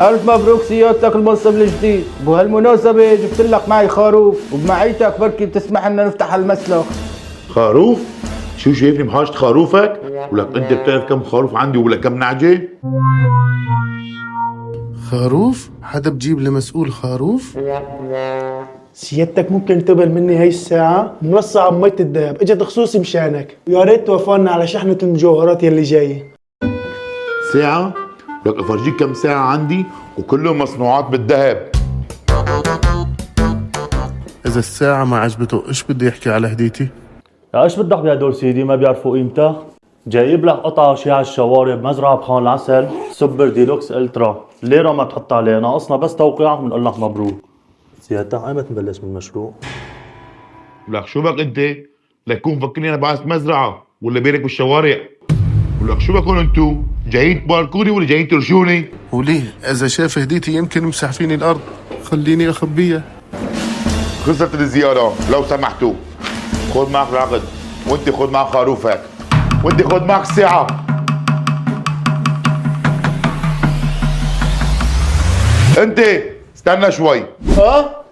ألف مبروك سيادتك المنصب الجديد، وبهالمناسبة جبت لك معي خروف، وبمعيتك بركي بتسمح لنا نفتح المسلخ. خروف؟ شو شايفني بحاجة خروفك؟ ولك انت بتعرف كم خروف عندي ولا كم نعجة؟ خروف؟ حدا بجيب لمسؤول خروف؟ سيادتك ممكن تقبل مني هاي الساعة موسعة بمية الدهب، اجت خصوصي مشانك، ويا ريت توفرنا على شحنة المجوهرات يلي جاية. ساعة؟ لك افرجيك كم ساعة عندي وكلهم مصنوعات بالذهب. إذا الساعة ما عجبته إيش بده يحكي على هديتي؟ يا ايش بدك بهدول سيدي ما بيعرفوا قيمتها؟ جايب لك قطعة شي على الشوارع بمزرعة بخان العسل سوبر ديلوكس الترا، ليرة ما تحط عليه، ناقصنا بس توقيعك بنقول لك مبروك. سيادتك ايمت نبلش من المشروع؟ لك شو بك انت؟ ليكون فكرني انا بعث مزرعة ولا بيرك بالشوارع؟ ولك شو بكون انتو؟ جايين تباركوني ولا جايين ترشوني؟ وليه؟ إذا شاف هديتي يمكن يمسح فيني الأرض، خليني أخبيها. خلصت الزيارة لو سمحتوا. خذ معك العقد، وانت خذ معك خروفك، وانت خذ معك الساعة. انت استنى شوي. ها؟